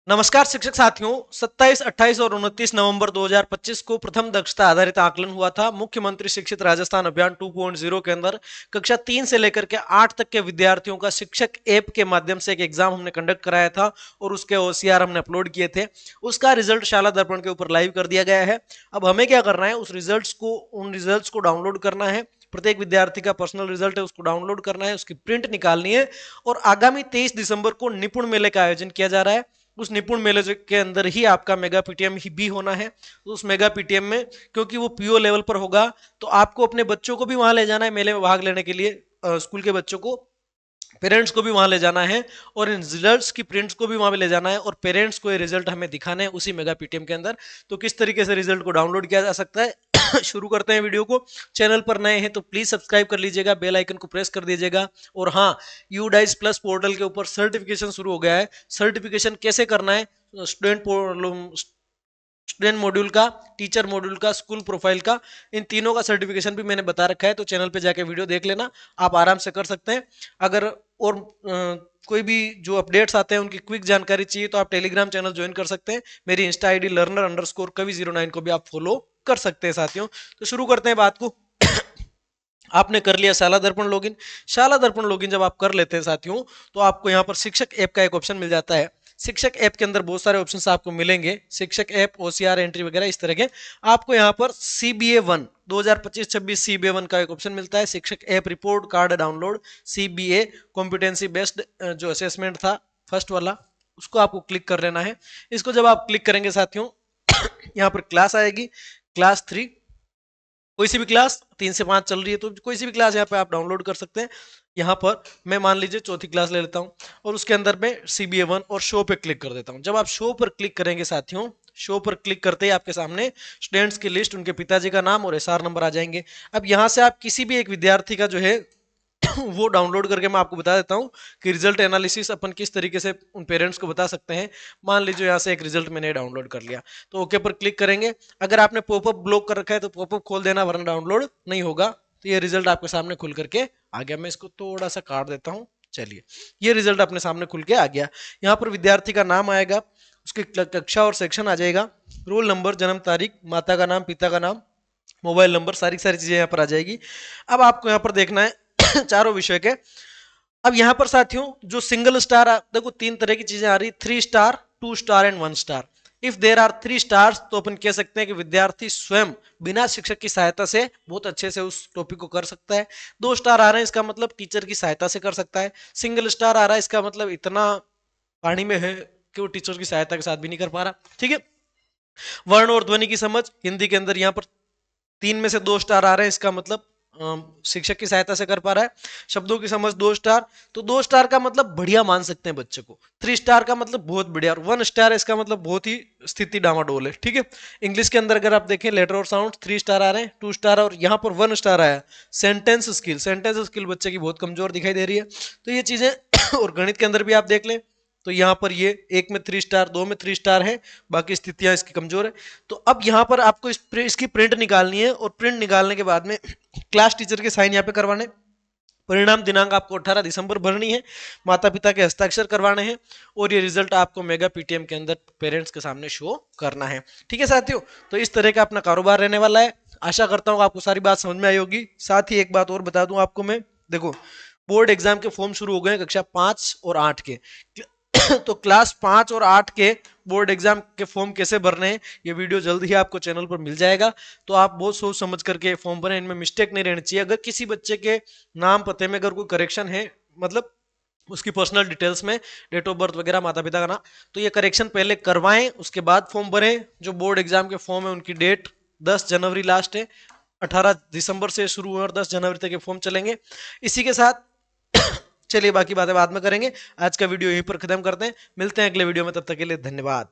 नमस्कार शिक्षक साथियों, 27, 28 और 29 नवंबर 2025 को प्रथम दक्षता आधारित आकलन हुआ था। मुख्यमंत्री शिक्षित राजस्थान अभियान 2.0 के अंदर कक्षा 3 से लेकर के 8 तक के विद्यार्थियों का शिक्षक ऐप के माध्यम से एक एग्जाम हमने कंडक्ट कराया था और उसके ओसीआर हमने अपलोड किए थे। उसका रिजल्ट शाला दर्पण के ऊपर लाइव कर दिया गया है। अब हमें क्या करना है, उन रिजल्ट्स को डाउनलोड करना है। प्रत्येक विद्यार्थी का पर्सनल रिजल्ट है, उसको डाउनलोड करना है, उसकी प्रिंट निकालनी है और आगामी 23 दिसंबर को निपुण मेले का आयोजन किया जा रहा है। उस निपुण मेले के अंदर ही आपका मेगा पीटीएम ही भी होना है। तो उस मेगा पीटीएम में, क्योंकि वो पीओ लेवल पर होगा, तो आपको अपने बच्चों को भी वहां ले जाना है मेले में भाग लेने के लिए। स्कूल के बच्चों को, पेरेंट्स को भी वहां ले जाना है और इन रिजल्ट्स की प्रिंट्स को भी वहां पे ले जाना है और पेरेंट्स को ये रिजल्ट हमें दिखाने हैं उसी मेगा पीटीएम के अंदर। तो किस तरीके से रिजल्ट को डाउनलोड किया जा सकता है शुरू करते हैं वीडियो को। चैनल पर नए हैं तो प्लीज सब्सक्राइब कर लीजिएगा, बेल आइकन को प्रेस कर दीजिएगा। और हाँ, यूडाइस प्लस पोर्टल के ऊपर सर्टिफिकेशन शुरू हो गया है। सर्टिफिकेशन कैसे करना है, स्टूडेंट मॉड्यूल का, टीचर मॉड्यूल का, स्कूल प्रोफाइल का, इन तीनों का सर्टिफिकेशन भी मैंने बता रखा है। तो चैनल पे जाके वीडियो देख लेना, आप आराम से कर सकते हैं। अगर और कोई भी जो अपडेट्स आते हैं उनकी क्विक जानकारी चाहिए तो आप टेलीग्राम चैनल ज्वाइन कर सकते हैं। मेरी इंस्टा आईडी learner_kavi09 को भी आप फॉलो कर सकते हैं साथियों। तो शुरू करते हैं बात को। आपने कर लिया शाला दर्पण लॉगिन। शाला दर्पण लॉगिन जब आप कर लेते हैं साथियों, तो आपको यहाँ पर शिक्षक ऐप का एक ऑप्शन मिल जाता है। शिक्षक ऐप के अंदर बहुत सारे ऑप्शंस आपको मिलेंगे, शिक्षक ऐप, ओसीआर एंट्री वगैरह इस तरह के। आपको यहाँ पर CBA1 2025-26 CBA1 का एक ऑप्शन मिलता है, शिक्षक app report card download. CBA competency based जो असेसमेंट था फर्स्ट वाला, उसको आपको क्लिक कर लेना है। इसको जब आप क्लिक करेंगे साथियों, यहाँ पर क्लास आएगी, क्लास 3। कोई सी भी क्लास 3 से 5 चल रही है तो कोई सी भी क्लास यहाँ पे आप डाउनलोड कर सकते हैं। यहाँ पर मैं मान लीजिए चौथी क्लास ले लेता हूँ और उसके अंदर में CBA1 और शो पे क्लिक कर देता हूँ। जब आप शो पर क्लिक करेंगे साथियों, शो पर क्लिक करते ही आपके सामने स्टूडेंट्स की लिस्ट, उनके पिताजी का नाम और एसआर नंबर आ जाएंगे। अब यहाँ से आप किसी भी एक विद्यार्थी का जो है वो डाउनलोड करके मैं आपको बता देता हूँ कि रिजल्ट एनालिसिस अपन किस तरीके से उन पेरेंट्स को बता सकते हैं। मान लीजिए यहाँ से एक रिजल्ट मैंने डाउनलोड कर लिया, तो ओके पर क्लिक करेंगे। अगर आपने पॉपअप ब्लॉक कर रखा है तो पॉपअप खोल देना, वरना डाउनलोड नहीं होगा। तो ये रिजल्ट आपके सामने खुल करके आ गया। मैं इसको थोड़ा सा काट देता हूँ। चलिए, ये रिजल्ट अपने सामने खुल के आ गया। यहाँ पर विद्यार्थी का नाम आएगा, उसकी कक्षा और सेक्शन आ जाएगा, रोल नंबर, जन्म तारीख, माता का नाम, पिता का नाम, मोबाइल नंबर, सारी सारी चीजें यहाँ पर आ जाएगी। अब आपको यहाँ पर देखना है चारों विषय के। अब यहाँ पर साथियों जो सिंगल स्टार, देखो 3 तरह की चीजें आ रही, 3 star, 2 star and 1 star. If there are 3 stars तो अपन कह सकते हैं कि विद्यार्थी स्वयं बिना शिक्षक की सहायता से बहुत अच्छे से उस टॉपिक को कर सकता है। 2 स्टार आ रहे हैं, इसका मतलब टीचर की सहायता से कर सकता है। सिंगल स्टार आ रहा है, इसका मतलब इतना पानी में है कि वो टीचर की सहायता के साथ भी नहीं कर पा रहा। ठीक है। वर्ण और ध्वनि की समझ, हिंदी के अंदर यहाँ पर 3 में से 2 स्टार आ रहे हैं, इसका मतलब शिक्षक की सहायता से कर पा रहा है। शब्दों की समझ 2 स्टार, तो 2 स्टार का मतलब बढ़िया मान सकते हैं बच्चे को। 3 स्टार का मतलब बहुत बढ़िया, और 1 स्टार इसका मतलब बहुत ही स्थिति डामाडोल है। ठीक है। इंग्लिश के अंदर अगर आप देखें लेटर और साउंड 3 स्टार आ रहे हैं, 2 स्टार, और यहाँ पर 1 स्टार आया। सेंटेंस स्किल बच्चे की बहुत कमजोर दिखाई दे रही है। तो ये चीजें और गणित के अंदर भी आप देख लें तो यहाँ पर ये 1 में 3 स्टार, 2 में 3 स्टार है, बाकी स्थितियां इसकी कमजोर है। तो अब यहाँ पर आपको इसकी प्रिंट निकालनी है और प्रिंट निकालने के बाद में क्लास टीचर के साइन यहाँ पे करवाने, परिणाम दिनांक आपको 18 दिसंबर भरनी है, माता पिता के हस्ताक्षर करवाने हैं और ये रिजल्ट आपको मेगा पीटीएम के अंदर पेरेंट्स के सामने शो करना है। ठीक है साथियों, तो इस तरह का अपना कारोबार रहने वाला है। आशा करता हूँ आपको सारी बात समझ में आई होगी। साथ ही एक बात और बता दूं आपको मैं, देखो बोर्ड एग्जाम के फॉर्म शुरू हो गए कक्षा 5 और 8 के तो क्लास 5 और 8 के बोर्ड एग्जाम के फॉर्म कैसे भरने हैं, ये वीडियो जल्द ही आपको चैनल पर मिल जाएगा। तो आप बहुत सोच समझ करके फॉर्म भरें, इनमें मिस्टेक नहीं रहनी चाहिए। अगर किसी बच्चे के नाम पते में अगर कोई करेक्शन है, मतलब उसकी पर्सनल डिटेल्स में डेट ऑफ बर्थ वगैरह, माता पिता का नाम, तो ये करेक्शन पहले करवाएं, उसके बाद फॉर्म भरें। जो बोर्ड एग्जाम के फॉर्म है उनकी डेट 10 जनवरी लास्ट है, 18 दिसंबर से शुरू हुए और 10 जनवरी तक ये फॉर्म चलेंगे। इसी के साथ चलिए बाकी बातें बाद में करेंगे। आज का वीडियो यहीं पर खत्म करते हैं, मिलते हैं अगले वीडियो में, तब तक के लिए धन्यवाद।